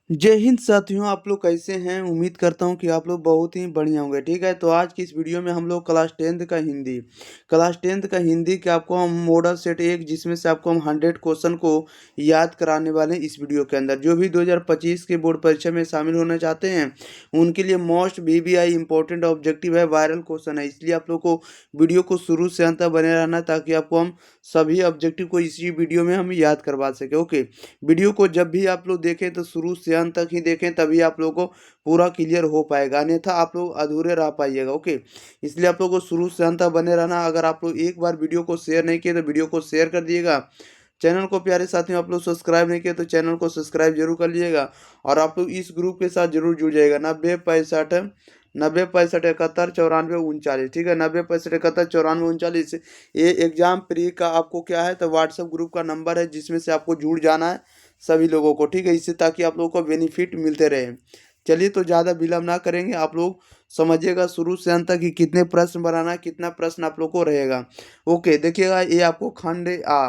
जय हिंद साथियों, आप लोग कैसे हैं? उम्मीद करता हूं कि आप लोग बहुत ही बढ़िया होंगे। ठीक है, तो आज की इस वीडियो में हम लोग क्लास टेंथ का हिंदी के आपको हम मॉडल सेट एक जिसमें से आपको हम 100 क्वेश्चन को याद कराने वाले हैं इस वीडियो के अंदर। जो भी 2025 के बोर्ड परीक्षा में शामिल होना चाहते हैं उनके लिए मोस्ट VBI इंपॉर्टेंट ऑब्जेक्टिव है, वायरल क्वेश्चन है। इसलिए आप लोग को वीडियो को शुरू से अंत तक बने रहना है ताकि आपको हम सभी ऑब्जेक्टिव को इसी वीडियो में हम याद करवा सके। ओके, वीडियो को जब भी आप लोग देखें तो शुरू से अंत तक ही देखें, तभी आप लोगों को पूरा क्लियर हो पाएगा, अन्यथा आप लोग अधूरे रह पाइएगा। ओके, इसलिए आप लोगों को शुरू से अंत तक बने रहना। अगर आप लोग एक बार वीडियो को शेयर नहीं किए तो वीडियो को शेयर कर दिएगा। चैनल को प्यारे साथियों आप लोग सब्सक्राइब नहीं किए तो चैनल को सब्सक्राइब जरूर कर लीजिएगा। और आप लोग इस ग्रुप के साथ जरूर जुड़ जाएगा। 90 65 71 94 ठीक है, 90 65 71 94 ये एग्जाम प्री का आपको क्या है तो व्हाट्सएप ग्रुप का नंबर है जिसमें से आपको जुड़ जाना है सभी लोगों को। ठीक है, इससे ताकि आप लोगों को बेनिफिट मिलते रहे। चलिए, तो ज़्यादा विलम्ब ना करेंगे, आप लोग समझिएगा शुरू से अंत तक कि कितने प्रश्न बनाना है, कितना प्रश्न आप लोग को रहेगा। ओके, देखिएगा ये आपको खंड आ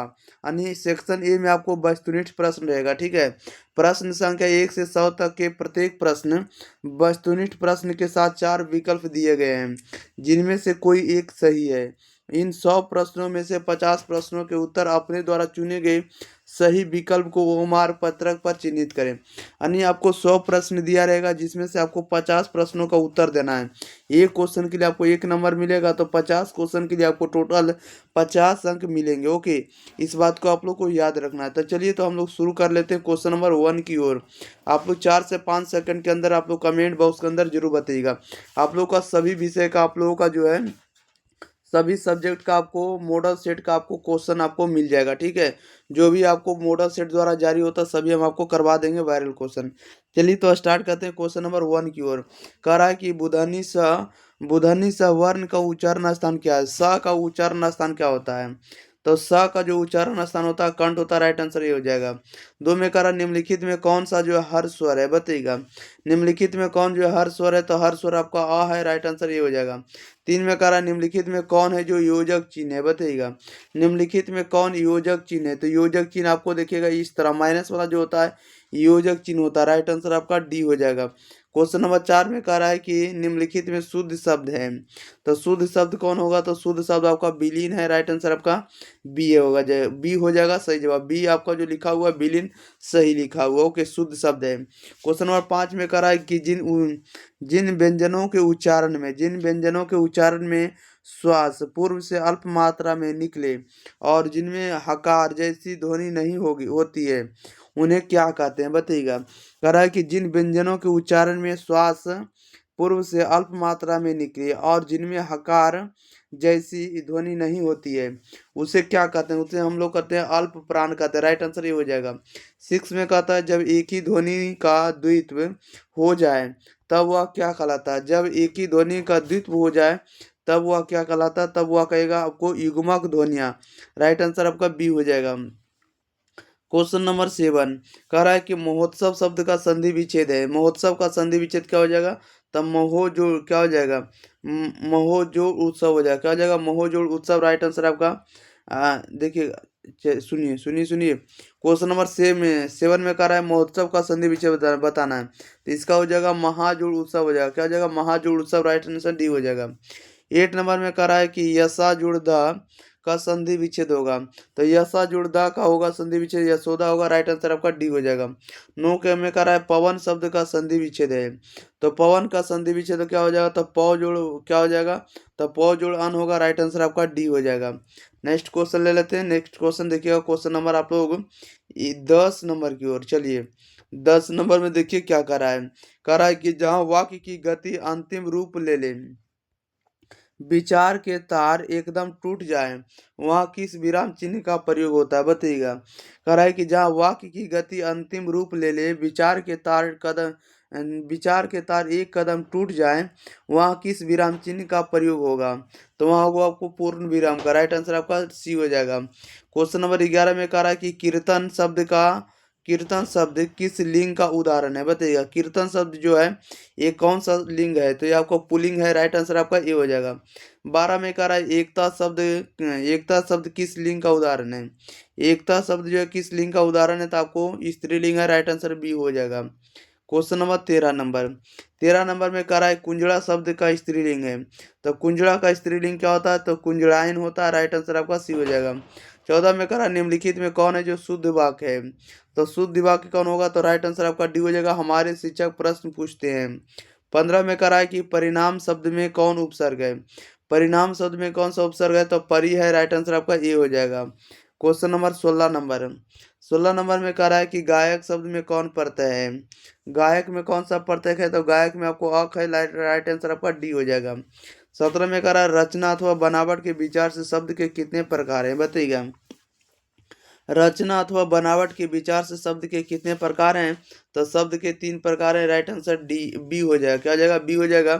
यानी सेक्शन ए में आपको वस्तुनिष्ठ प्रश्न रहेगा। ठीक है, प्रश्न संख्या 1 से 100 तक के प्रत्येक प्रश्न वस्तुनिष्ठ प्रश्न के साथ 4 विकल्प दिए गए हैं जिनमें से कोई एक सही है। इन 100 प्रश्नों में से 50 प्रश्नों के उत्तर अपने द्वारा चुने गए सही विकल्प को ओमार पत्रक पर चिन्हित करें। यानी आपको 100 प्रश्न दिया रहेगा जिसमें से आपको 50 प्रश्नों का उत्तर देना है। एक क्वेश्चन के लिए आपको 1 नंबर मिलेगा, तो 50 क्वेश्चन के लिए आपको टोटल 50 अंक मिलेंगे। ओके, इस बात को आप लोग को याद रखना है। तो चलिए, तो हम लोग शुरू कर लेते हैं क्वेश्चन नंबर 1 की ओर। आप लोग 4 से 5 सेकंड के अंदर आप लोग कमेंट बॉक्स के अंदर जरूर बताइएगा। आप लोग का सभी विषय का आप लोगों का जो है सभी सब्जेक्ट का आपको मॉडल सेट का आपको क्वेश्चन आपको मिल जाएगा। ठीक है, जो भी आपको मॉडल सेट द्वारा जारी होता है सभी हम आपको करवा देंगे वायरल क्वेश्चन। चलिए, तो स्टार्ट करते हैं क्वेश्चन नंबर 1 की ओर। कह रहा है कि बुधनी सा वर्ण का उच्चारण स्थान क्या है? स का उच्चारण स्थान क्या होता है? तो स का जो उच्चारण स्थान होता है कंठ होता है। राइट आंसर ये हो जाएगा। 2 में कह रहा है निम्नलिखित में कौन सा जो है हर स्वर है? बताइएगा, निम्नलिखित में कौन जो है हर स्वर है? तो हर स्वर आपका अ है। राइट आंसर ये हो जाएगा। 3 में कह रहा है निम्नलिखित में कौन है जो योजक चिन्ह है? बताइएगा, निम्नलिखित में कौन योजक चिन्ह है? तो योजक चिन्ह आपको देखिएगा इस तरह माइनस वाला जो होता है योजक चिन्ह होता है। राइट आंसर आपका डी हो जाएगा। क्वेश्चन नंबर 4 में कह रहा है कि निम्नलिखित में शुद्ध शब्द है, तो शुद्ध शब्द कौन होगा? तो शुद्ध शब्द आपका विलीन है। राइट आंसर आपका बी होगा, बी हो जाएगा सही जवाब। बी आपका जो लिखा हुआ है विलीन सही लिखा हुआ। ओके, शुद्ध शब्द है। क्वेश्चन नंबर 5 में कह रहा है कि जिन व्यंजनों के उच्चारण में श्वास पूर्व से अल्प मात्रा में निकले और जिनमें हकार जैसी ध्वनि नहीं होती है उन्हें क्या कहते हैं? बताइएगा, कह रहा है कि जिन व्यंजनों के उच्चारण में श्वास पूर्व से अल्प मात्रा में निकले और जिनमें हकार जैसी ध्वनि नहीं होती है उसे क्या कहते हैं? उसे हम लोग कहते हैं अल्प प्राण कहते हैं। राइट आंसर ये हो जाएगा। 6 में कहता है जब एक ही ध्वनि का द्वित्व हो जाए तब वह क्या कहलाता है? जब एक ही ध्वनि का द्वित्व हो जाए तब वह क्या कहलाता है? तब वह कहेगा आपको युग्मक ध्वनियाँ। राइट आंसर आपका बी हो जाएगा। क्वेश्चन नंबर 7 कह रहा है कि महोत्सव शब्द का संधि विच्छेद है। महोत्सव का संधि विच्छेद क्या हो जाएगा? तब महोजोड़ क्या हो जाएगा? महोजोड़ उत्सव हो जाएगा। क्या हो जाएगा? महोजोड़ उत्सव। राइट आंसर आपका देखिए, सुनिए सुनिए सुनिए। क्वेश्चन नंबर 7 में कह रहा है महोत्सव का संधि विच्छेद बताना है, तो इसका हो जाएगा महाजोड़ उत्सव हो जाएगा। क्या हो जाएगा? महाजोड़ उत्सव। राइट आंसर डी हो जाएगा। 8 नंबर में कह रहा है कि यशा जुड़ द का संधि विच्छेद होगा, तो यशा जुड़ द का होगा संधि विच्छेद यशोदा होगा। राइट आंसर आपका डी हो जाएगा। 9 के में कह रहा है पवन शब्द का संधि विच्छेद है, तो पवन का संधि विच्छेद क्या हो जाएगा? तो प जोड़ क्या हो जाएगा? तो प जोड़ अन होगा। राइट आंसर आपका डी हो जाएगा। नेक्स्ट क्वेश्चन ले लेते हैं। नेक्स्ट क्वेश्चन देखिएगा, क्वेश्चन नंबर आप लोग 10 नंबर की ओर। चलिए, 10 नंबर में देखिए क्या कर रहा है। कह रहा है कि जहाँ वाक्य की गति अंतिम रूप ले ले, विचार के तार एकदम टूट जाए, वहाँ किस विराम चिन्ह का प्रयोग होता है? बताइएगा, कह रहा है कि जहाँ वाक्य की गति अंतिम रूप ले ले, विचार के तार एक कदम टूट जाए, वहाँ किस विराम चिन्ह का प्रयोग होगा? तो वहाँ होगा आपको पूर्ण विराम का। राइट आंसर आपका सी हो जाएगा। क्वेश्चन नंबर 11 में कह रहा है कि कीर्तन शब्द का कीर्तन शब्द किस लिंग का उदाहरण है, बताइएगा। कीर्तन शब्द जो है ये कौन सा लिंग है, तो ये आपको पुल्लिंग है, राइट आंसर आपका ए हो जाएगा। 12 में कह रहा है एकता शब्द किस लिंग का उदाहरण है। एकता शब्द जो है किस लिंग का उदाहरण है, तो आपको स्त्रीलिंग है, राइट आंसर बी हो जाएगा। क्वेश्चन नंबर 13 नंबर में कह रहा है कुंजड़ा शब्द का स्त्रीलिंग है, तो कुंजड़ा का स्त्रीलिंग क्या होता है, तो कुंजड़ाइन होता है, राइट आंसर आपका सी हो जाएगा। 14 में कह रहा है निम्नलिखित में कौन है जो शुद्ध वाक्य है, तो शुद्ध वाक्य कौन होगा, तो राइट आंसर आपका डी हो जाएगा। हमारे शिक्षक प्रश्न पूछते हैं। 15 में कह रहा है कि परिणाम शब्द में कौन उपसर्ग है, परिणाम शब्द में कौन सा उपसर्ग है, तो परि है, राइट आंसर आपका ए हो जाएगा। क्वेश्चन नंबर 16 नंबर में कह रहा है कि गायक शब्द में कौन प्रत्यय है, गायक में कौन सा प्रत्यय है, तो गायक में आपको अक है, राइट आंसर आपका डी हो जाएगा। 17 में कह रहा है रचना अथवा बनावट के विचार से शब्द के कितने प्रकार हैं, बताइएगा। रचना अथवा बनावट के विचार से शब्द के कितने प्रकार हैं, तो शब्द के 3 प्रकार हैं, राइट आंसर डी बी हो जाएगा। क्या हो जाएगा, बी हो जाएगा,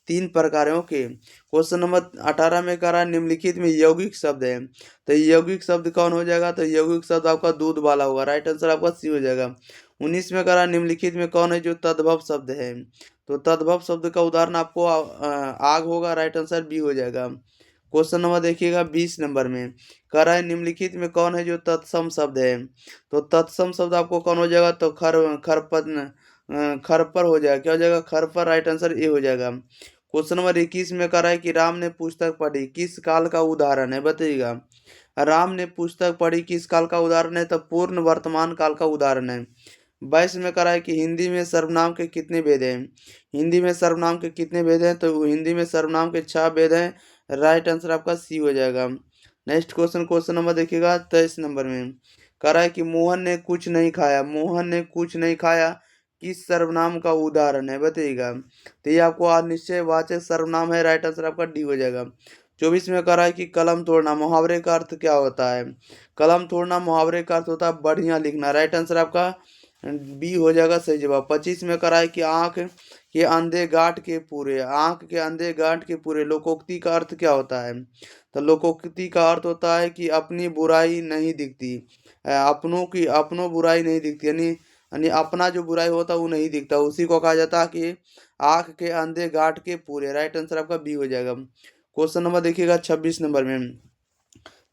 3 प्रकार है। ओके। क्वेश्चन नंबर 18 में कह रहा है निम्नलिखित में यौगिक शब्द है, तो यौगिक शब्द कौन हो जाएगा, तो यौगिक शब्द आपका दूध वाला होगा, राइट आंसर आपका सी हो जाएगा। 19 में कह रहा है निम्नलिखित में कौन है जो तद्भव शब्द है, तो तद्भव शब्द का उदाहरण आपको आग होगा, राइट आंसर बी हो जाएगा। क्वेश्चन नंबर देखिएगा 20 नंबर में कह रहा है निम्नलिखित में कौन है जो तत्सम शब्द है, तो तत्सम शब्द आपको कौन हो जाएगा, तो खर पर हो जाएगा। क्या हो जाएगा, खर पर, राइट आंसर ए हो जाएगा। क्वेश्चन नंबर 21 में कह रहा है कि राम ने पुस्तक पढ़ी किस काल का उदाहरण है, बताइएगा। राम ने पुस्तक पढ़ी किस काल का उदाहरण है, तो पूर्ण वर्तमान काल का उदाहरण है। 22 में कह रहा है कि हिंदी में सर्वनाम के कितने भेद हैं, हिंदी में सर्वनाम के कितने भेद हैं, तो हिंदी में सर्वनाम के 6 भेद हैं, राइट आंसर आपका सी हो जाएगा। नेक्स्ट क्वेश्चन नंबर देखिएगा 23 नंबर में कह रहा है कि मोहन ने कुछ नहीं खाया, मोहन ने कुछ नहीं खाया किस सर्वनाम का उदाहरण है, बताइएगा। तो ये आपको निश्चय वाचक सर्वनाम है, राइट आंसर आपका डी हो जाएगा। 24 में कह रहा है कि कलम तोड़ना मुहावरे का अर्थ क्या होता है, कलम तोड़ना मुहावरे का अर्थ होता है बढ़िया लिखना, राइट आंसर आपका बी हो जाएगा, सही जवाब। 25 में कह रहा है कि आंख के अंधे गांठ के पूरे, आंख के अंधे गांठ के पूरे लोकोक्ति का अर्थ क्या होता है, तो लोकोक्ति का अर्थ होता है कि अपनी बुराई नहीं दिखती, अपनों बुराई नहीं दिखती, यानी यानी अपना जो बुराई होता है वो नहीं दिखता, उसी को कहा जाता है कि आंख के अंधे गांठ के पूरे, राइट आंसर आपका बी हो जाएगा। क्वेश्चन नंबर देखिएगा 26 नंबर में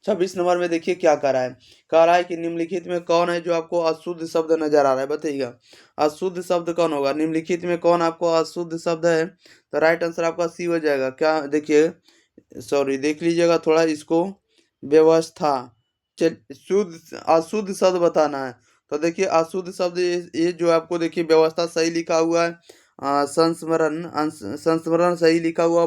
26 नंबर में देखिए क्या कह रहा है कि निम्नलिखित में कौन है जो आपको अशुद्ध शब्द नजर आ रहा है, बताइएगा। अशुद्ध शब्द कौन होगा, निम्नलिखित में कौन आपको अशुद्ध शब्द है, तो राइट आंसर आपका सी हो जाएगा। क्या देखिए, सॉरी देख लीजिएगा थोड़ा इसको, व्यवस्था। चल शुद्ध अशुद्ध शब्द बताना है, तो देखिए अशुद्ध शब्द ये जो आपको देखिए व्यवस्था सही लिखा हुआ है, संस्मरण सही लिखा हुआ,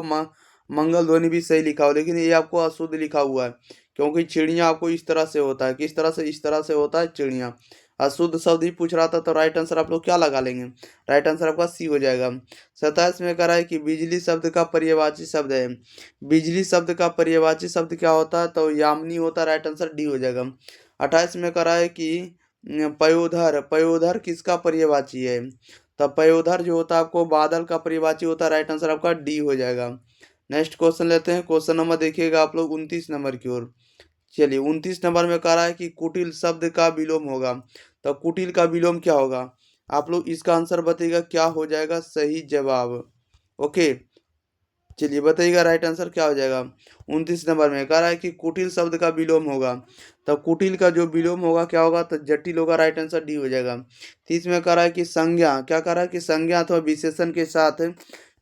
मंगल ध्वनि भी सही लिखा हुआ, लेकिन ये आपको अशुद्ध लिखा हुआ है, क्योंकि चिड़िया आपको इस तरह से होता है, किस तरह से, इस तरह से होता है चिड़िया। अशुद्ध शब्द ही पूछ रहा था, तो राइट आंसर आप लोग क्या लगा लेंगे, राइट आंसर आपका सी हो जाएगा। 27 में कह रहा है कि बिजली शब्द का पर्यायवाची शब्द है, बिजली शब्द का पर्यायवाची शब्द क्या होता है, तो यामिनी होता है, राइट आंसर डी हो जाएगा। 28 में कह रहा है कि पयोधर, पयोधर किसका पर्यायवाची है, तो पयोधर जो होता है आपको बादल का पर्यायवाची होता है, राइट आंसर आपका डी हो जाएगा। नेक्स्ट क्वेश्चन लेते हैं, क्वेश्चन नंबर देखिएगा आप लोग 29 नंबर की ओर। चलिए 29 नंबर में कह रहा है कि कुटिल शब्द का विलोम होगा, तो कुटिल का विलोम क्या होगा, आप लोग इसका आंसर बताइएगा, क्या हो जाएगा सही जवाब। ओके, चलिए बताइएगा राइट आंसर क्या हो जाएगा। 29 नंबर में कह रहा है कि कुटिल शब्द का विलोम होगा, तो कुटिल का जो विलोम होगा क्या होगा, तो जटिल होगा, राइट आंसर डी हो जाएगा। 30 में कह रहा है कि संज्ञा, क्या कह रहा है कि संज्ञा अथवा विशेषण के साथ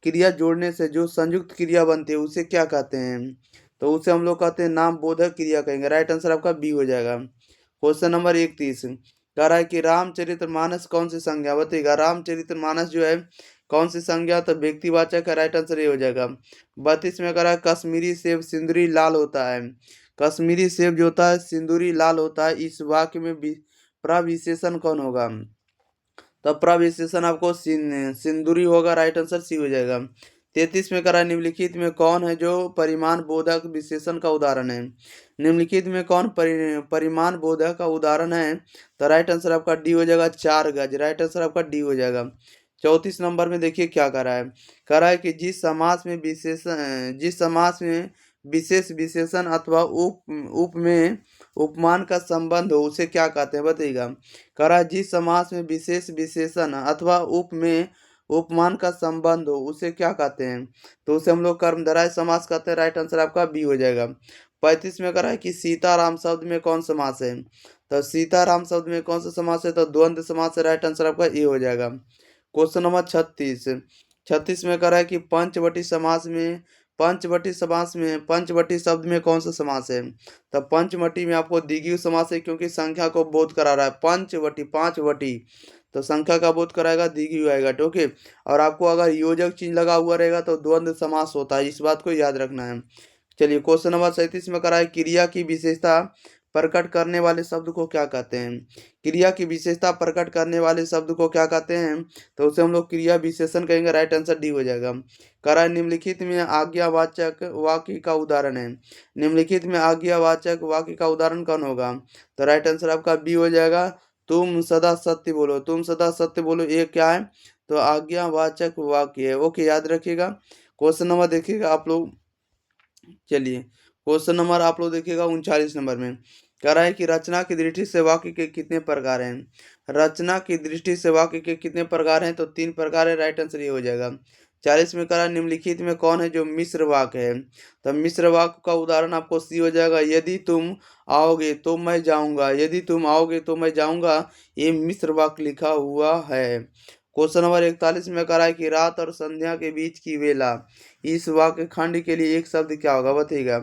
क्रिया जोड़ने से जो संयुक्त क्रिया बनती है उसे क्या कहते हैं, तो उसे हम लोग कहते हैं नाम बोधक क्रिया कहेंगे, राइट आंसर आपका बी हो जाएगा। क्वेश्चन नंबर 31 कह रहा है कि रामचरितमानस कौन सी संज्ञा, बताइएगा। रामचरितमानस जो है कौन सी संज्ञा, तो व्यक्तिवाचक है, राइट आंसर ये हो जाएगा। 32 में कह रहा है कश्मीरी सेब सिंदूरी लाल होता है, कश्मीरी सेब जो होता है सिंदूरी लाल होता है, इस वाक्य में प्रविशेषण कौन होगा, तो प्रविशेषण आपको सिंदूरी होगा, राइट आंसर सी हो जाएगा। 33 में करा निम्नलिखित में कौन है जो परिमाण बोधक विशेषण का उदाहरण है, निम्नलिखित में कौन परिमाण बोधक का उदाहरण है, तो राइट आंसर आपका डी हो जाएगा 4 गज, राइट आंसर आपका डी हो जाएगा। 34 नंबर में देखिए क्या कह रहा है कि जिस समास में विशेष विशेषण अथवा उप उप में उपमान का संबंध हो उसे क्या कहते हैं बताइएगा। कह रहा है जिस समास में विशेष विशेषण अथवा उप में उपमान का संबंध हो उसे क्या कहते हैं, तो उसे हम लोग कर्मधारय समास कहते हैं। राइट आंसर आपका बी हो जाएगा। 35 में कह रहा है कि सीताराम शब्द में कौन समास है, तो सीताराम शब्द में कौन सा समास है, तो द्वंद्व समास है। राइट आंसर आपका ए हो जाएगा। Question number 36। 36 में कह रहा है कि पंचवटी शब्द में कौन सा समास है, तो पंचवटी में आपको द्विगु समास है, क्योंकि संख्या को बोध करा रहा है। पंचवटी 5 वटी, तो संख्या का बोध कराएगा, द्विगु आएगा। ओके, और आपको अगर योजक चिन्ह लगा हुआ रहेगा तो द्वंद्व समास होता है, इस बात को याद रखना है। चलिए क्वेश्चन नंबर 37 में करा है क्रिया की विशेषता प्रकट करने वाले शब्द को क्या कहते हैं। क्रिया की विशेषता प्रकट करने वाले शब्द को क्या कहते हैं, तो उसे हम लोग क्रिया विशेषण कहेंगे। राइट आंसर डी हो जाएगा। करा निम्नलिखित में आज्ञावाचक वाक्य का उदाहरण है। निम्नलिखित में आज्ञावाचक वाक्य का उदाहरण कौन होगा, तो राइट आंसर आपका बी हो जाएगा। तुम सदा सत्य बोलो, तुम सदा सत्य बोलो, ये क्या है, तो आज्ञावाचक वाक्य है। ओके, याद रखिएगा। क्वेश्चन नंबर देखिएगा आप लोग। चलिए क्वेश्चन नंबर आप लोग देखिएगा 39 नंबर में कह रहा है कि रचना की दृष्टि से वाक्य के कितने प्रकार हैं। रचना की दृष्टि से वाक्य के कितने प्रकार हैं, तो 3 प्रकार है। राइट आंसर ये हो जाएगा। 40 में कह रहा है निम्नलिखित में कौन है जो मिश्र वाक्य है, तो मिश्र वाक्य का उदाहरण आपको सी हो जाएगा। यदि तुम आओगे तो मैं जाऊंगा, यदि तुम आओगे तो मैं जाऊंगा, ये मिश्र वाक्य लिखा हुआ है। क्वेश्चन नंबर 41 में कह रहा है कि रात और संध्या के बीच की वेला, इस वाक्य खंड के लिए एक शब्द क्या होगा बताइएगा।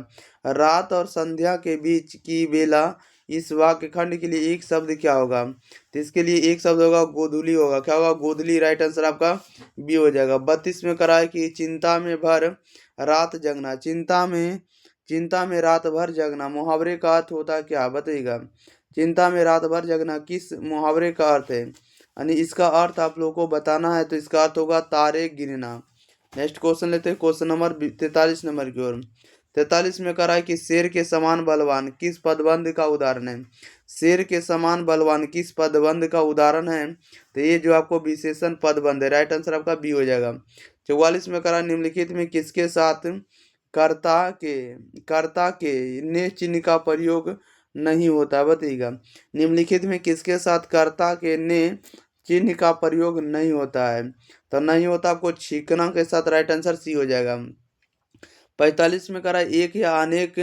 रात और संध्या के बीच की बेला, इस वाक्य खंड के लिए एक शब्द क्या होगा, तो इसके लिए एक शब्द होगा गोधूली होगा। क्या होगा, गोधूली। राइट आंसर आपका बी हो जाएगा। 32 में करा है कि चिंता में भर रात जगना, चिंता में रात भर जगना मुहावरे का अर्थ होता है क्या बताइएगा। चिंता में रात भर जगना किस मुहावरे का अर्थ है, यानी इसका अर्थ आप लोगों को बताना है, तो इसका अर्थ होगा तारे गिनना। नेक्स्ट क्वेश्चन लेते हैं, क्वेश्चन नंबर 43 नंबर की ओर। 43 में कह रहा है कि शेर के समान बलवान किस पदबंध का उदाहरण है। शेर के समान बलवान किस पदबंध का उदाहरण है, तो ये जो आपको विशेषण पदबंध है। राइट आंसर आपका बी हो जाएगा। 44 में कह रहा है निम्नलिखित में किसके साथ कर्ता के ने चिन्ह का प्रयोग नहीं होता बताइएगा। निम्नलिखित में किसके साथ कर्ता के ने चिन्ह का प्रयोग नहीं होता है, तो नहीं होता आपको छीकना के साथ। राइट आंसर सी हो जाएगा। 45 में करा एक या अनेक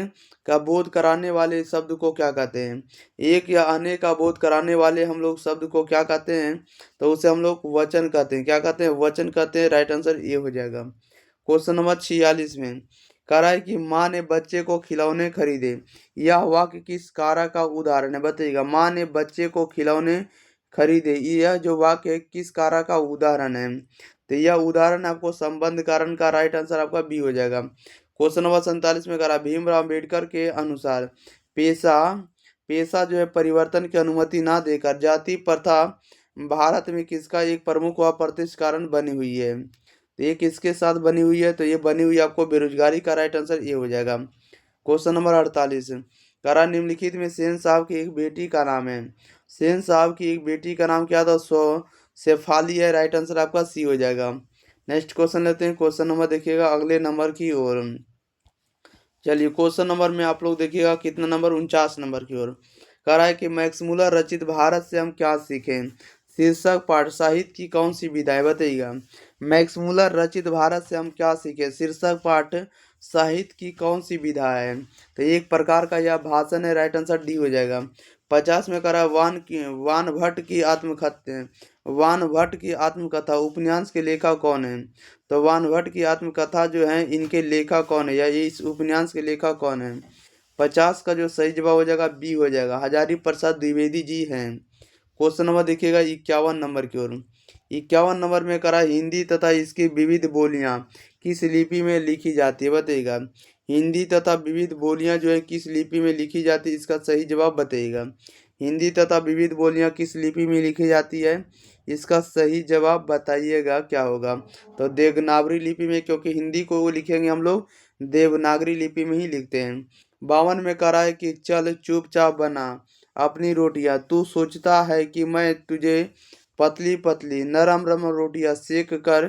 का बोध कराने वाले शब्द को क्या कहते हैं। एक या अनेक का बोध कराने वाले हम लोग शब्द को क्या कहते हैं, तो उसे हम लोग वचन कहते हैं। क्या कहते हैं, वचन कहते हैं। राइट आंसर ये हो जाएगा। क्वेश्चन नंबर 46 में कह रहा है कि माँ ने बच्चे को खिलौने खरीदे, यह वाक्य किस कारक का उदाहरण है बताइएगा। माँ ने बच्चे को खिलौने खरीदे, यह जो वाक्य है किस कारक का उदाहरण है, तो यह उदाहरण आपको संबंध कारण का। राइट आंसर आपका बी हो जाएगा। क्वेश्चन नंबर 47 में करा भीमराव अम्बेडकर के अनुसार पेशा पेशा जो है परिवर्तन की अनुमति ना देकर जाति प्रथा भारत में किसका एक प्रमुख व प्रतिष्ठ कारण बनी हुई है, तो ये किसके साथ बनी हुई है, तो ये बनी हुई आपको बेरोजगारी का। राइट आंसर ये हो जाएगा। क्वेश्चन नंबर 48 करा निम्नलिखित में सेन साहब की एक बेटी का नाम है। सेन साहब की एक बेटी का नाम क्या था, शेफाली है। राइट आंसर आपका सी हो जाएगा। नेक्स्ट क्वेश्चन लेते हैं। क्वेश्चन नंबर देखिएगा अगले नंबर की ओर। चलिए क्वेश्चन नंबर में आप लोग देखिएगा कितना नंबर, 49 नंबर की ओर। कह रहा है कि मैक्स मुलर रचित भारत से हम क्या सीखें, शीर्षक पाठ साहित्य की कौन सी विधा है बताइएगा। मैक्स मुलर रचित भारत से हम क्या सीखें, शीर्षक पाठ साहित्य की कौन सी विधा है, तो एक प्रकार का यह भाषण है। राइट आंसर डी हो जाएगा। 50 में करा वान भट्ट की आत्मकथा उपन्यास के लेखक कौन है, तो वान भट्ट की आत्मकथा जो है इनके लेखक कौन है, या ये इस उपन्यास के लेखक कौन है। 50 का जो सही जवाब हो जाएगा बी हो जाएगा, हजारी प्रसाद द्विवेदी जी हैं। क्वेश्चन नंबर देखिएगा 51 नंबर की ओर। 51 नंबर में करा हिंदी तथा इसकी विविध बोलियां किस लिपि में लिखी जाती है बताइएगा। हिंदी तथा विविध बोलियां जो है किस लिपि में लिखी जाती है, इसका सही जवाब बताइएगा। हिंदी तथा विविध बोलियां किस लिपि में लिखी जाती है, इसका सही जवाब बताइएगा क्या होगा, तो देवनागरी लिपि में, क्योंकि हिंदी को वो लिखेंगे हम लोग देवनागरी लिपि में ही लिखते हैं। 52 में करा है कि चल चुपचाप बना अपनी रोटियां, तू सोचता है कि मैं तुझे पतली पतली नरम नरम रोटियां सेक कर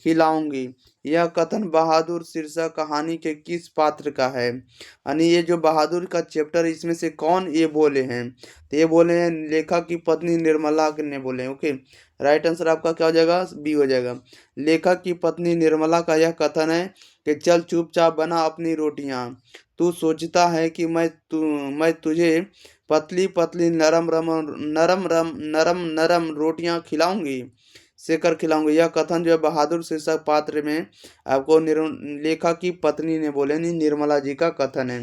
खिलाऊंगी, यह कथन बहादुर शीर्षक कहानी के किस पात्र का है? यानी ये जो बहादुर का चैप्टर है, इसमें से कौन ये बोले हैं? तो ये बोले हैं लेखक की पत्नी निर्मला ने बोले हैं। ओके, राइट आंसर आपका क्या हो जाएगा? बी हो जाएगा। लेखक की पत्नी निर्मला का यह कथन है कि चल चुपचाप बना अपनी रोटियां, तू सोचता है कि मैं तुझे पतली पतली नरम नरम रोटियां खिलाऊंगी, सेकर खिलाऊंगी। यह कथन जो है बहादुर शीर्षक पात्र में आपको लेखक की पत्नी ने बोले, नहीं निर्मला जी का कथन है।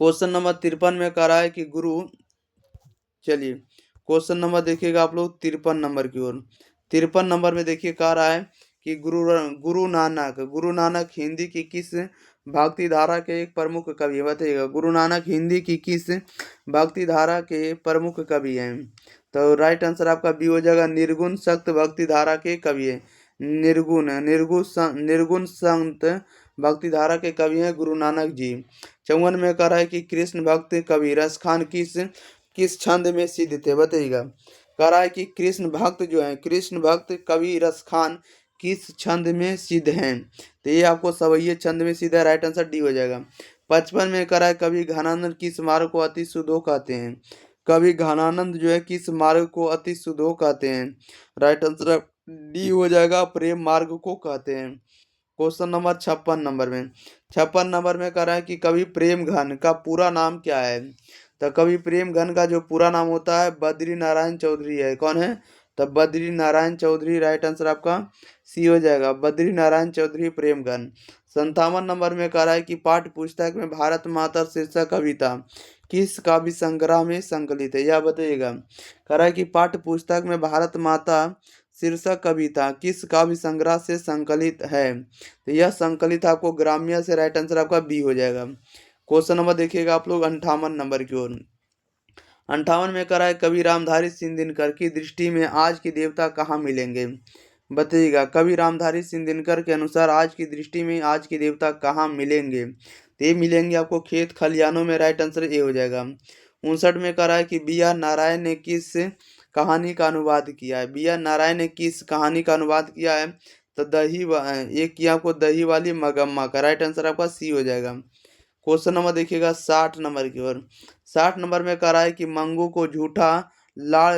क्वेश्चन नंबर 53 में कह रहा है कि गुरु, चलिए क्वेश्चन नंबर देखिएगा आप लोग 53 नंबर की ओर। 53 नंबर में देखिए कह रहा है कि गुरु नानक हिंदी की किस भक्ति धारा के एक प्रमुख कवि है? बताइएगा, गुरु नानक हिंदी की किस भक्ति धारा के प्रमुख कवि हैं? तो राइट आंसर आपका बी हो जाएगा, निर्गुण सक्त भक्ति धारा के कवि है। निर्गुण संत भक्ति धारा के कवि हैं गुरु नानक जी। 54 में कह रहा है कि कृष्ण भक्त कवि रस खान किस छंद में सिद्ध थे? बताइएगा, कह रहा है कि कृष्ण भक्त जो है, कृष्ण भक्त कवि रस खान किस छंद में सिद्ध हैं? तो ये आपको सवैये छंद में सिद्ध है। राइट आंसर डी हो जाएगा। 55 में कह रहा है कवि घनानंद किस मार्ग को अति सुधो कहते हैं? कवि घनानंद जो है किस मार्ग को अति सुधो कहते हैं? राइट आंसर डी हो जाएगा, प्रेम मार्ग को कहते हैं। क्वेश्चन नंबर 56 नंबर में, 56 नंबर में कह रहा है कि कवि प्रेम घन का पूरा नाम क्या है? तो कवि प्रेम घन का जो पूरा नाम होता है बद्री नारायण चौधरी है। कौन है? तो बद्री नारायण चौधरी। राइट आंसर आपका सी हो जाएगा, बद्री नारायण चौधरी प्रेम घन। 57 नंबर में कह रहा है कि पाठ्य पुस्तक में भारत माता शीर्षक कविता किस काव्य संग्रह में संकलित है? यह बताइएगा, कह रहा है कि पाठ्य पुस्तक में भारत माता शीर्षक कविता किस काव्य संग्रह से संकलित है? तो यह संकलित आपको ग्राम्य से। राइट आंसर आपका बी हो जाएगा। क्वेश्चन नंबर देखिएगा आप लोग 58 नंबर की ओर। 58 में कह रहा है कवि रामधारी सिंह दिनकर की दृष्टि में आज के देवता कहाँ मिलेंगे? बताइएगा, कवि रामधारी सिंह दिनकर के अनुसार आज की दृष्टि में आज के देवता कहाँ मिलेंगे? तो ये मिलेंगे आपको खेत खलियानों में। राइट आंसर ए हो जाएगा। 59 में कह रहा है कि बी आर नारायण ने किस कहानी का अनुवाद किया है? बी आर नारायण ने किस कहानी का अनुवाद किया है? तो एक किया आपको दही वाली मगम्मा का। राइट आंसर आपका सी हो जाएगा। क्वेश्चन नंबर देखिएगा 60 नंबर की ओर। 60 नंबर में कह रहा है कि मंगू को झूठा लाड़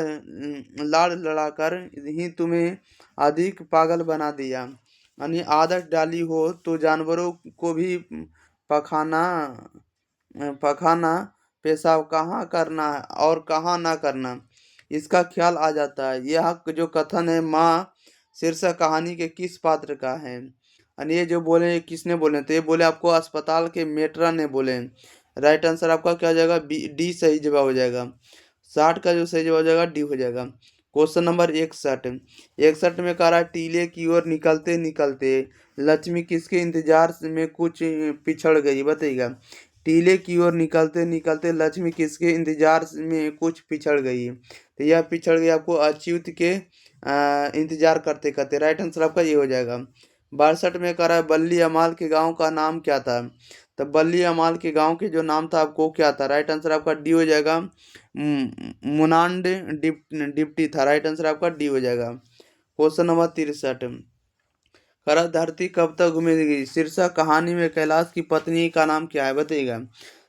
लाड़ लड़ाकर ही तुम्हें अधिक पागल बना दिया, यानी आदत डाली हो तो जानवरों को भी पखाना पखाना पेशाब कहाँ करना है और कहाँ ना करना, इसका ख्याल आ जाता है। यह जो कथन है माँ शीर्षक कहानी के किस पात्र का है? और ये जो बोले किसने बोले? तो ये बोले आपको अस्पताल के मेट्रन ने बोले। राइट आंसर आपका क्या हो जाएगा? डी सही जवाब हो जाएगा। 60 का जो सही जवाब हो जाएगा डी हो जाएगा। क्वेश्चन नंबर 61 में कह रहा है टीले की ओर निकलते निकलते लक्ष्मी किसके इंतजार में कुछ पिछड़ गई? बताइएगा, टीले की ओर निकलते निकलते लक्ष्मी किसके इंतजार में कुछ पिछड़ गई? तो यह पिछड़ गई आपको अच्युत के इंतजार करते करते। राइट आंसर आपका ये हो जाएगा। 62 में कह रहा है बल्ली अमाल के गांव का नाम क्या था? तो बल्ली अमाल के गांव के जो नाम था आपको क्या था? राइट आंसर आपका डी हो जाएगा, मुनांड डिप्टी था। राइट आंसर आपका डी हो जाएगा। क्वेश्चन नंबर 63, करा धरती कब तक घूमेगी शीर्षक कहानी में कैलाश की पत्नी का नाम क्या है? बताइएगा,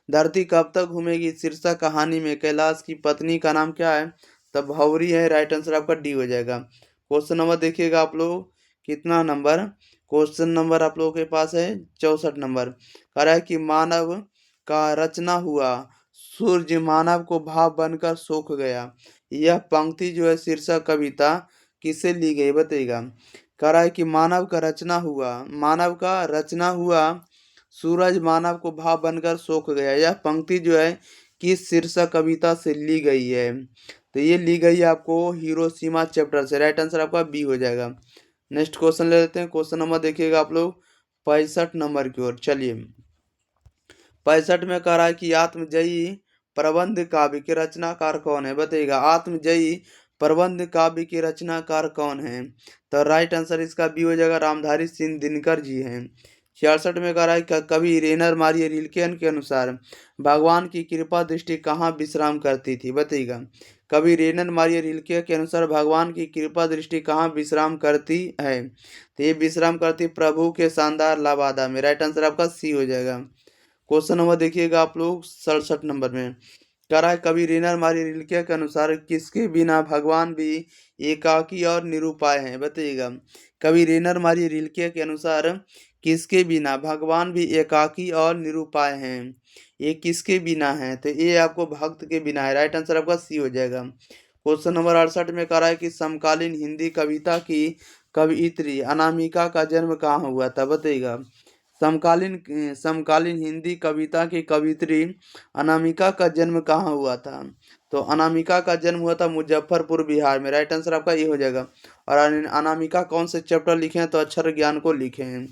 धरती कब तक घूमेगी शीर्षक कहानी में कैलाश की पत्नी का नाम क्या है? तब भौरी है। राइट आंसर आपका डी हो जाएगा। क्वेश्चन नंबर देखिएगा आप लोग कितना नंबर, क्वेश्चन नंबर आप लोगों के पास है 64 नंबर। कह रहा है कि मानव का रचना हुआ सूर्य मानव को भाव बनकर सोख गया, यह पंक्ति जो है शीर्षक कविता किससे ली गई? बताइएगा, कह रहा है कि मानव का रचना हुआ सूरज मानव को भाव बनकर सोख गया, यह पंक्ति जो है किस शीर्षक कविता से ली गई है? तो ये ली गई है आपको हिरोशिमा चैप्टर से। राइट आंसर आपका बी हो जाएगा। नेक्स्ट क्वेश्चन ले लेते हैं। क्वेश्चन नंबर देखिएगा आप लोग 65 नंबर की ओर। चलिए 65 में कह रहा है कि आत्मजयी प्रबंध काव्य के रचनाकार कौन है? बताइएगा, आत्मजयी प्रबंध काव्य के रचनाकार कौन है? तो राइट आंसर इसका बी हो जाएगा, रामधारी सिंह दिनकर जी हैं। 66 में कह रहा है कवि रेनर मारिया रिल्केन के अनुसार भगवान की कृपा दृष्टि कहाँ विश्राम करती थी? बताइएगा, कवि रेनन मारिया रिल्के के अनुसार भगवान की कृपा दृष्टि कहाँ विश्राम करती है? तो ये विश्राम करती प्रभु के शानदार लबादा में। राइट आंसर आपका सी हो जाएगा। क्वेश्चन नंबर देखिएगा आप लोग 67 नंबर में। कह रहा है कवि रेनर मारी रिल्के के अनुसार किसके बिना भगवान भी एकाकी और निरुपाय हैं? बताइएगा। कवि रेनर मारी रिल्के के अनुसार किसके बिना भगवान भी एकाकी और निरुपाय हैं? ये किसके बिना है? तो ये आपको भक्त के बिना है। राइट आंसर आपका सी हो जाएगा। क्वेश्चन नंबर 68 में कह रहा है कि समकालीन हिंदी कविता की कवयित्री अनामिका का जन्म कहाँ हुआ था? बताइएगा। समकालीन समकालीन हिंदी कविता की कवयित्री अनामिका का जन्म कहाँ हुआ था? तो अनामिका का जन्म हुआ था मुजफ्फरपुर बिहार में। राइट आंसर आपका ये हो जाएगा। और अनामिका कौन से चैप्टर लिखे हैं? तो अक्षर ज्ञान को लिखे हैं।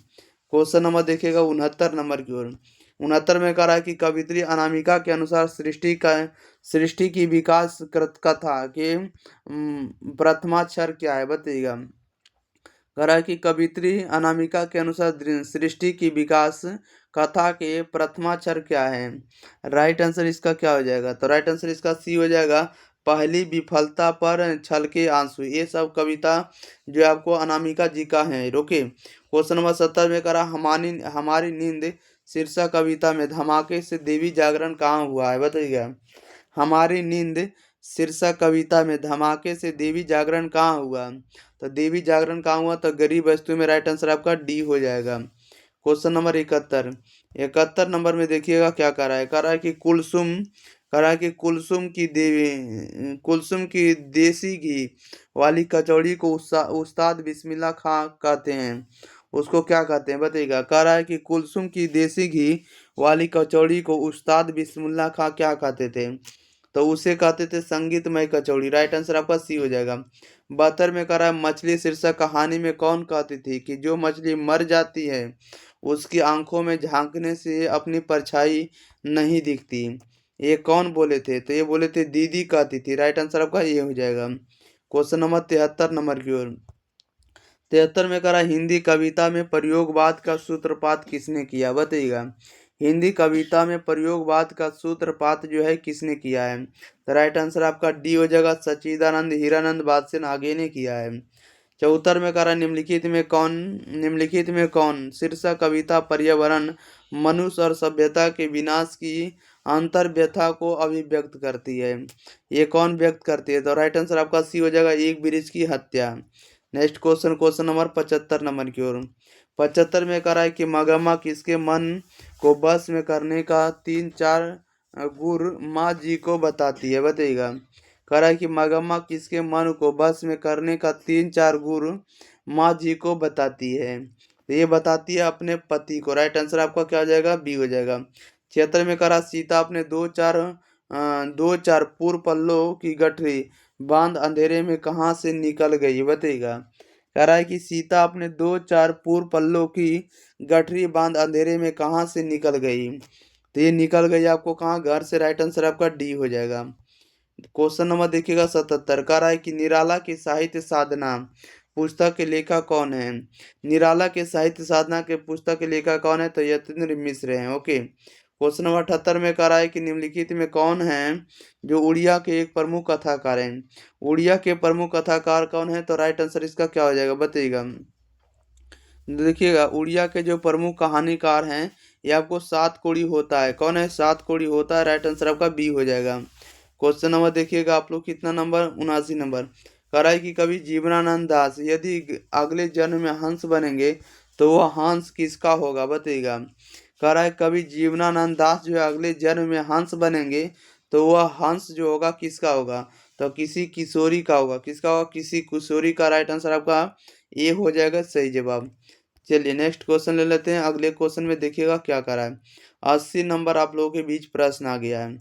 क्वेश्चन नंबर देखिएगा 69 नंबर की ओर। 69 में कह रहा है कि कवित्री अनामिका के अनुसार सृष्टि की विकास कथा के प्रथमाक्षर क्या है? बताइएगा। कह रहा है कि कवित्री अनामिका के अनुसार सृष्टि की विकास कथा के प्रथमाक्षर क्या है? राइट आंसर इसका क्या हो जाएगा? तो राइट आंसर इसका सी हो जाएगा। पहली विफलता पर छलके आंसू। ये सब कविता जो आपको अनामिका जी का है। ओके। क्वेश्चन नंबर 70 में करा हमारी हमारी नींद शीर्षक कविता में धमाके से देवी जागरण कहाँ हुआ है? बताइएगा। हमारी नींद शीर्षक कविता में धमाके से देवी जागरण कहाँ हुआ? तो देवी जागरण कहाँ हुआ? तो गरीब वस्तु में। राइट आंसर आपका डी हो जाएगा। क्वेश्चन नंबर 71 नंबर में देखिएगा क्या कर रहा है। कह रहा है कि कुलसुम की देसी घी वाली कचौड़ी को उस्ताद बिस्मिल्लाह खां कहते हैं। उसको क्या कहते हैं? बताइएगा। कह रहा है कि कुलसुम की देसी घी वाली कचौड़ी को उस्ताद बिस्मिल्लाह खां क्या कहते थे? तो उसे कहते थे संगीतमय कचौड़ी। राइट आंसर आपका सी हो जाएगा। 72 में कह रहा है मछली शीर्षक कहानी में कौन कहती थी कि जो मछली मर जाती है उसकी आंखों में झांकने से अपनी परछाई नहीं दिखती? ये कौन बोले थे? तो ये बोले थे दीदी कहती थी। राइट आंसर आपका ये हो जाएगा। क्वेश्चन नंबर 73 नंबर की ओर। 73 में कह रहा है हिंदी कविता में प्रयोगवाद का सूत्रपात किसने किया? बताइएगा। हिंदी कविता में प्रयोगवाद का सूत्रपात जो है किसने किया है? तो राइट आंसर आपका डी हो जाएगा। सच्चिदानंद हीरानंद बादशाह आगे ने किया है। 74 में कह रहा है निम्नलिखित में कौन शीर्षक कविता पर्यावरण मनुष्य और सभ्यता के विनाश की अंतर व्यथा को अभिव्यक्त करती है? ये कौन व्यक्त करती है? तो राइट आंसर आपका सी हो जाएगा। एक वृक्ष की हत्या। नेक्स्ट क्वेश्चन नंबर 75 नंबर की ओर। 75 में कह रहा है कि मगरमच्छ किसके मन को बस में करने का 3-4 गुर माँ जी को बताती है? बताइएगा। कह रहा है कि मगरमच्छ किसके मन को बस में करने का 3-4 गुर माँ जी को बताती है? तो ये बताती है अपने पति को। राइट आंसर आपका क्या हो जाएगा? बी हो जाएगा। 76 में कह रहा सीता अपने दो चार पूर्व पल्लों की गठरी बांध अंधेरे में कहाँ से निकल गई? बताइएगा। कह रहा है कि सीता अपने 2-4 पूर्व पल्लों की गठरी बांध अंधेरे में कहाँ से निकल गई? तो ये निकल गई आपको कहाँ? घर से। राइट आंसर आपका डी हो जाएगा। क्वेश्चन नंबर देखिएगा 77। कह रहा है कि निराला की साहित्य साधना पुस्तक के लेखक कौन है? निराला के साहित्य साधना के पुस्तक के लेखक कौन है? तो यतीन्द्र मिश्र हैं। ओके। क्वेश्चन नंबर 78 में कह रहा है कि निम्नलिखित में कौन है जो उड़िया के एक प्रमुख कथाकार हैं? उड़िया के प्रमुख कथाकार कौन है? तो राइट आंसर इसका क्या हो जाएगा? बताइएगा। देखिएगा उड़िया के जो प्रमुख कहानीकार हैं ये आपको सात कोड़ी होता है। कौन है? सात कोड़ी होता है। राइट आंसर आपका बी हो जाएगा। क्वेश्चन नंबर देखिएगा आप लोग कितना नंबर? 79 नंबर। कह रहा है कि कवि जीवनानंद दास यदि अगले जन्म में हंस बनेंगे तो वह हंस किसका होगा? बताइएगा। कह रहा है कवि जीवनानंद दास जो है अगले जन्म में हंस बनेंगे तो वह हंस जो होगा किसका होगा? तो किसी किशोरी का होगा। किसका होगा? किसी किशोरी का। राइट आंसर आपका ए हो जाएगा सही जवाब। चलिए नेक्स्ट क्वेश्चन ले लेते हैं। अगले क्वेश्चन में देखिएगा क्या कह रहा है। 80 नंबर आप लोगों के बीच प्रश्न आ गया है।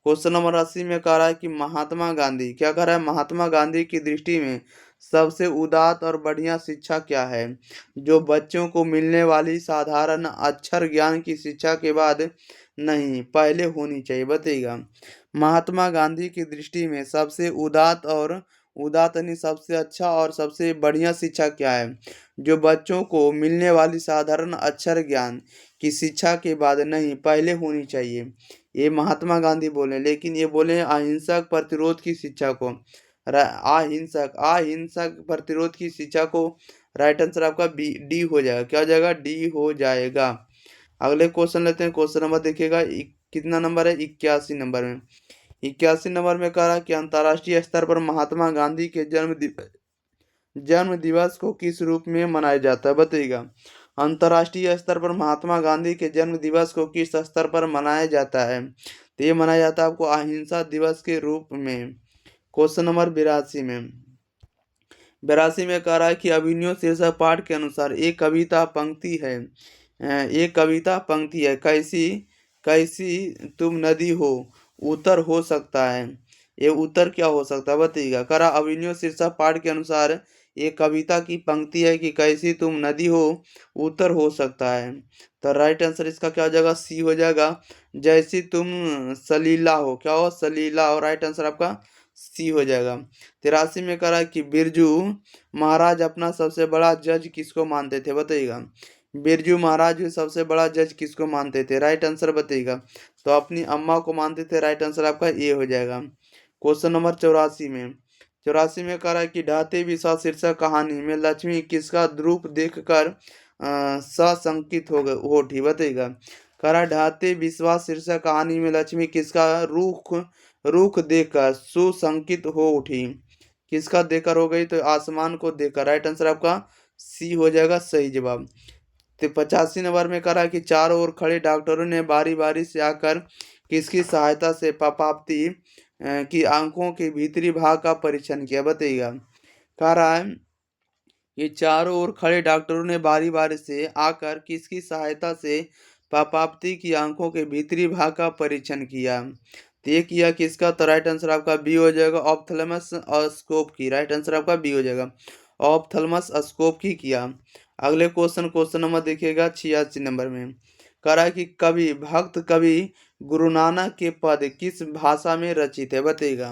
क्वेश्चन नंबर 80 में कह रहा है कि महात्मा गांधी क्या कह रहा है? महात्मा गांधी की दृष्टि में सबसे उदात्त और बढ़िया शिक्षा क्या है जो बच्चों को मिलने वाली साधारण अक्षर ज्ञान की शिक्षा के बाद नहीं पहले होनी चाहिए? बताइएगा। महात्मा गांधी की दृष्टि में सबसे उदात्त यानी सबसे अच्छा और सबसे बढ़िया शिक्षा क्या है जो बच्चों को मिलने वाली साधारण अक्षर ज्ञान की शिक्षा के बाद नहीं पहले होनी चाहिए? ये महात्मा गांधी बोले, लेकिन ये बोले अहिंसक प्रतिरोध की शिक्षा को। अहिंसक अहिंसक प्रतिरोध की शिक्षा को। राइट आंसर आपका बी डी हो जाएगा। क्या हो जाएगा? डी हो जाएगा। अगले क्वेश्चन लेते हैं। क्वेश्चन नंबर देखिएगा, कितना नंबर है? 81 नंबर में। 81 नंबर में कह रहा है कि अंतर्राष्ट्रीय स्तर पर महात्मा गांधी के जन्म दिवस को किस रूप में मनाया जाता है? बताइएगा। अंतर्राष्ट्रीय स्तर पर महात्मा गांधी के जन्म दिवस को किस स्तर पर मनाया जाता है? तो ये मनाया जाता है आपको अहिंसा दिवस के रूप में। क्वेश्चन नंबर 82 में। 82 में कह रहा है कि अभिनव शीर्षक पाठ के अनुसार एक कविता पंक्ति है। एक कविता पंक्ति है, कैसी कैसी तुम नदी हो, उत्तर हो सकता है। ये उत्तर क्या हो सकता है? बताइएगा। करा अभिनव शीर्षक पाठ के अनुसार एक कविता की पंक्ति है कि कैसी तुम नदी हो, उत्तर हो सकता है। तो राइट आंसर इसका क्या हो जाएगा? सी हो जाएगा। जैसी तुम सलीला हो। क्या हो? सलीला। और राइट आंसर आपका सी हो जाएगा। 83 में करा कि बिरजू महाराज अपना सबसे बड़ा जज किसको मानते थे? बताइएगा। बिरजू महाराज सबसे बड़ा जज किसको मानते थे? राइट आंसर बताइएगा। तो अपनी अम्मा को मानते थे। राइट आंसर आपका ए हो जाएगा। क्वेश्चन नंबर 84 में। 84 में कह रहा है कि ढाते विश्वास शीर्षक कहानी में लक्ष्मी किसका रूप देखकर सशंकित हो उठी? बताइएगा। कह रहा ढाते विश्वास शीर्षक कहानी में लक्ष्मी किसका रुख रुख देखकर सुशंकित हो उठी? किसका देखकर हो गई? तो आसमान को देखकर। राइट आंसर आपका सी हो जाएगा, सही जवाब। तो 85 नंबर में करा कि चारों ओर खड़े डॉक्टरों ने बारी बारी से आकर किसकी सहायता से पापाप्ती की आंखों के भीतरी भाग का परीक्षण किया? बताइएगा। कह रहा है कि चारों ओर खड़े डॉक्टरों ने बारी बारी से आकर किसकी सहायता से पापाप्ती की आंखों के भीतरी भाग का परीक्षण किया? तो ये किया किसका? तो राइट आंसर आपका बी हो जाएगा, ऑप्थेलमस स्कोप की। राइट आंसर आपका बी हो जाएगा, ऑप्थेलमस स्कोप की किया। अगले क्वेश्चन नंबर देखिएगा 86 नंबर में। कह रहा है कि कवि भक्त कवि गुरु नानक के पद किस भाषा में रचित है? बताइएगा।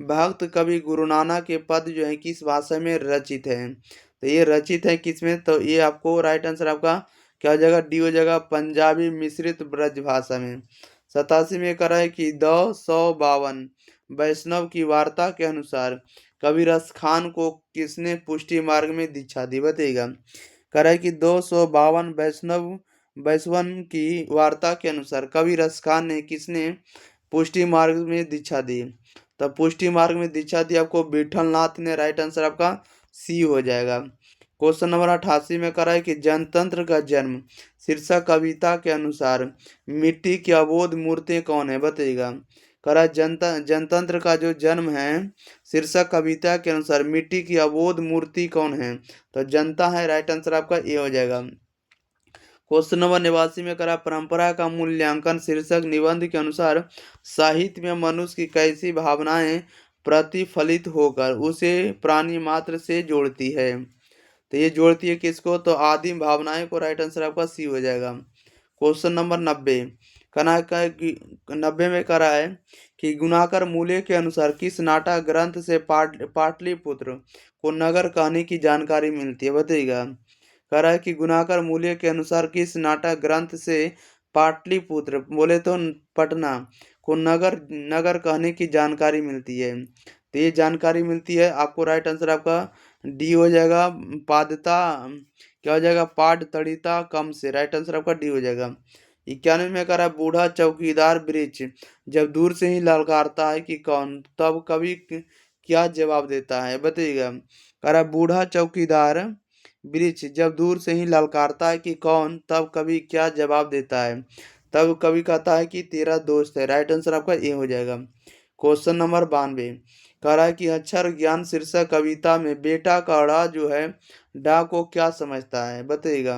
भक्त कवि गुरु नानक के पद जो है किस भाषा में रचित है? तो ये रचित है किसमें? तो ये आपको राइट आंसर आपका क्या हो जाएगा? डी हो जाएगा, पंजाबी मिश्रित ब्रज भाषा में। 87 में कह रहा है कि 252 वैष्णव की वार्ता के अनुसार कबीरस खान को किसने पुष्टि मार्ग में दीक्षा दी? बताइएगा। कह रहा है कि 252 वैष्णव की वार्ता के अनुसार कबीरस खान ने किसने पुष्टि मार्ग में दीक्षा दी? तब पुष्टि मार्ग में दीक्षा दी आपको विठलनाथ ने। राइट आंसर आपका सी हो जाएगा। क्वेश्चन नंबर 88 में कह रहा है कि जनतंत्र का जन्म शीर्षक कविता के अनुसार मिट्टी की अबोध मूर्ति कौन है? बताइएगा। कह रहा है जनतंत्र का जो जन्म है शीर्षक कविता के अनुसार मिट्टी की अबोध मूर्ति कौन है? तो जनता है। राइट आंसर आपका ए हो जाएगा। क्वेश्चन नंबर 89 में करा परंपरा का मूल्यांकन शीर्षक निबंध के अनुसार साहित्य में मनुष्य की कैसी भावनाएं प्रतिफलित होकर उसे प्राणी मात्र से जोड़ती है? तो ये जोड़ती है किसको? तो आदिम भावनाएं को। राइट आंसर आपका सी हो जाएगा। क्वेश्चन नंबर 90 कना का 90 में करा है कि गुणाकर मूल्य के अनुसार किस नाटक ग्रंथ से पाटलिपुत्र को नगर कहने की जानकारी मिलती है? बताइएगा। कह रहा है कि गुणाकर मूल्य के अनुसार किस नाटक ग्रंथ से पाटलिपुत्र बोले तो पटना को नगर नगर कहने की जानकारी मिलती है? तो ये जानकारी मिलती है आपको। राइट आंसर आपका डी हो जाएगा, पादता क्या हो जाएगा? पाठ तड़िता कम से। राइट आंसर आपका डी हो जाएगा। 91 में कह रहा है बूढ़ा चौकीदार वृक्ष जब दूर से ही ललकारता है कि कौन, तब कवि क्या जवाब देता है? बताइएगा। कह रहा है बूढ़ा चौकीदार वृक्ष जब दूर से ही ललकारता है कि कौन, तब कवि क्या जवाब देता है? तब कवि कहता है कि तेरा दोस्त है। राइट आंसर आपका ए हो जाएगा। क्वेश्चन नंबर 92 कह रहा है कि अक्षर ज्ञान शीर्षक कविता में बेटा का ड़ा जो है डा को क्या समझता है? बताइएगा।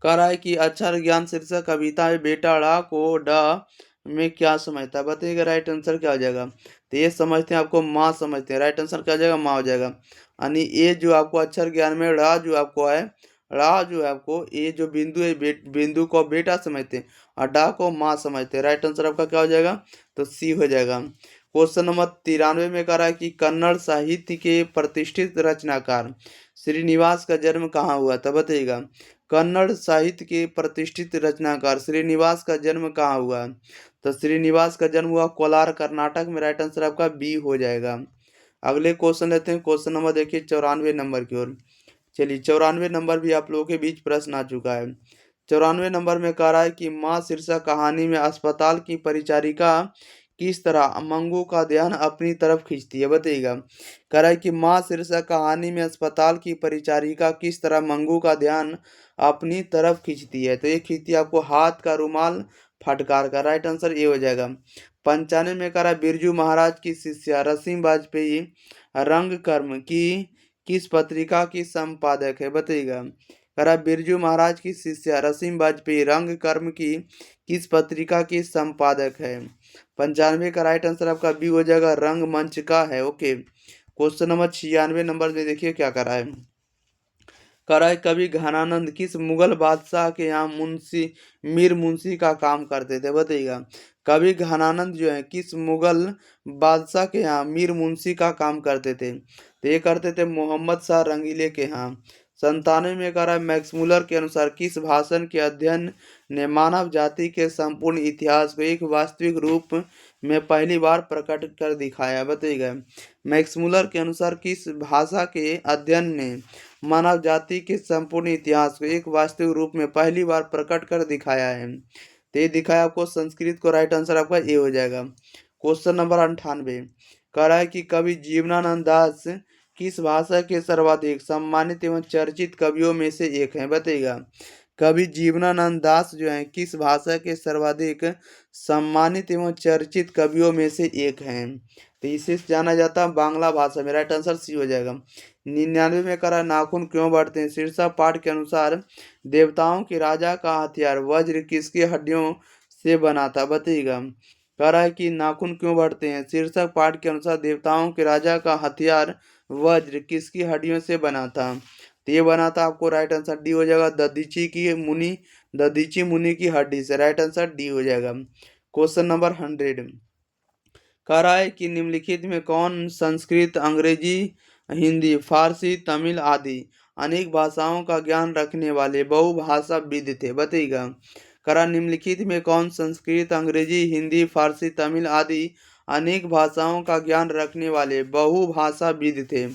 कह रहा है कि अक्षर ज्ञान शीर्षक कविता में बेटा ड़ा को डा में क्या समझता है? बताइएगा। राइट आंसर क्या हो जाएगा? तो ये समझते हैं आपको माँ समझते हैं। राइट आंसर क्या हो जाएगा? माँ हो जाएगा। यानी ये जो आपको अक्षर ज्ञान में ड़ा जो आपको है, ड़ा जो है आपको ये जो बिंदु है बिंदु को बेटा समझते हैं और डा को माँ समझते हैं। राइट आंसर आपका क्या हो जाएगा? तो सी हो जाएगा। क्वेश्चन नंबर 93 में कह रहा है कि कन्नड़ साहित्य के प्रतिष्ठित रचनाकार श्रीनिवास का जन्म कहाँ हुआ था? बताइएगा। कन्नड़ साहित्य के प्रतिष्ठित रचनाकार श्रीनिवास का जन्म कहाँ हुआ? तो श्रीनिवास का जन्म हुआ कोलार कर्नाटक में। राइट आंसर आपका बी हो जाएगा। अगले क्वेश्चन लेते हैं। क्वेश्चन नंबर देखिए 94 नंबर की ओर। चलिए 94 नंबर भी आप लोगों के बीच प्रश्न आ चुका है। 94 नंबर में कह रहा है कि माँ शीर्षक कहानी में अस्पताल की परिचारिका किस तरह मंगू का ध्यान अपनी तरफ खींचती है, बताइएगा। कह रहा है कि माँ शीर्षक कहानी में अस्पताल की परिचारिका किस तरह मंगू का ध्यान अपनी तरफ खींचती है। तो ये खींचती है आपको हाथ का रुमाल फटकार का। राइट आंसर ये हो जाएगा। 95 में कह रहा है बिरजू महाराज की शिष्या रसीम वाजपेयी रंग कर्म की किस पत्रिका की संपादक है, बताइएगा। कह रहा है बिरजू महाराज की शिष्या रसीम वाजपेयी रंग कर्म की किस पत्रिका की संपादक है। 95 का राइट आंसर आपका बी हो जाएगा, रंगमंच का है। ओके। क्वेश्चन नंबर 96 नंबर में देखिए क्या कर रहा है। कह रहा है कवि घनानंद किस मुगल बादशाह के यहाँ मीर मुंशी का काम करते थे, बताइएगा। कवि घनानंद जो है किस मुगल बादशाह के यहाँ मीर मुंशी का काम करते थे। तो ये करते थे मोहम्मद शाह रंगीले के यहाँ। 97 में कह रहा है मैक्समुलर के अनुसार किस भाषण के अध्ययन ने मानव जाति के संपूर्ण इतिहास को एक वास्तविक रूप में पहली बार प्रकट कर दिखाया, बताइएगा। मैक्समुलर के अनुसार किस भाषा के अध्ययन ने मानव जाति के संपूर्ण इतिहास को एक वास्तविक रूप में पहली बार प्रकट कर दिखाया है। तो ये दिखाया आपको संस्कृत को। राइट आंसर आपका ए हो जाएगा। क्वेश्चन नंबर 98 कह रहा है कि कवि जीवनानंद दास किस भाषा के सर्वाधिक सम्मानित एवं चर्चित कवियों में से एक हैं, बताइएगा। कवि जीवनानंद दास जो हैं किस भाषा के सर्वाधिक सम्मानित एवं चर्चित कवियों में से एक हैं। तो इसे जाना जाता है बांग्ला भाषा में। राइट आंसर सी हो जाएगा। 99 में करा नाखून क्यों बढ़ते हैं। शीर्षक पाठ के अनुसार देवताओं के राजा का हथियार वज्र किसकी हड्डियों से बना था, बताइएगा। कह रहा है कि नाखून क्यों बढ़ते हैं। शीर्षक पाठ के अनुसार देवताओं के राजा का हथियार वज्र किसकी हड्डियों से बना था। तो ये बना था आपको राइट आंसर डी हो जाएगा, दधीची मुनि की हड्डी से। राइट आंसर डी हो जाएगा। क्वेश्चन नंबर 100 कह रहा है कि निम्नलिखित में कौन संस्कृत अंग्रेजी हिंदी फारसी तमिल आदि अनेक भाषाओं का ज्ञान रखने वाले बहुभाषाविद थे, बताइएगा। करा निम्नलिखित में कौन संस्कृत अंग्रेजी हिंदी फारसी तमिल आदि अनेक भाषाओं का ज्ञान रखने वाले बहुभाषाविद थे।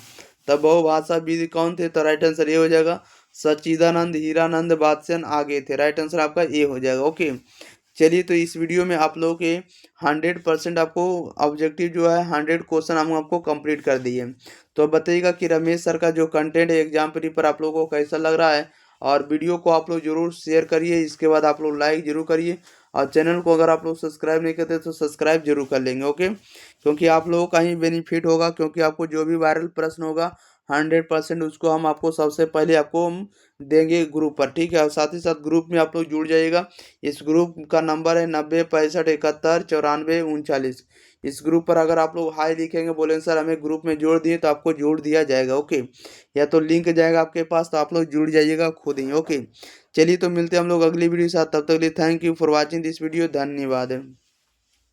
तब बहुभाषाविद कौन थे। तो राइट आंसर ये हो जाएगा, सच्चिदानंद हीरानंद बादशाह आगे थे। राइट आंसर आपका ए हो जाएगा। ओके। चलिए तो इस वीडियो में आप लोगों के 100% आपको ऑब्जेक्टिव जो है 100 क्वेश्चन हम आपको कंप्लीट कर दिए। तो अब बताइएगा कि रमेश सर का जो कंटेंट है एग्जाम पेपर आप लोगों को कैसा लग रहा है। और वीडियो को आप लोग जरूर शेयर करिए। इसके बाद आप लोग लाइक जरूर करिए। और चैनल को अगर आप लोग सब्सक्राइब नहीं करते तो सब्सक्राइब जरूर कर लेंगे। ओके। क्योंकि आप लोगों का ही बेनिफिट होगा। क्योंकि आपको जो भी वायरल प्रश्न होगा 100% उसको हम आपको सबसे पहले आपको हम देंगे ग्रुप पर, ठीक है। और साथ ही साथ ग्रुप में आप लोग जुड़ जाइएगा। इस ग्रुप का नंबर है 90 65 71 94 39। इस ग्रुप पर अगर आप लोग हाई लिखेंगे, बोलेंगे सर हमें ग्रुप में जोड़ दिए, तो आपको जोड़ दिया जाएगा। ओके। या तो लिंक जाएगा आपके पास, तो आप लोग जुड़ जाइएगा खुद ही। ओके। चलिए तो मिलते हैं हम लोग अगली वीडियो के साथ। तब तक के लिए thank you for watching this video. धन्यवाद।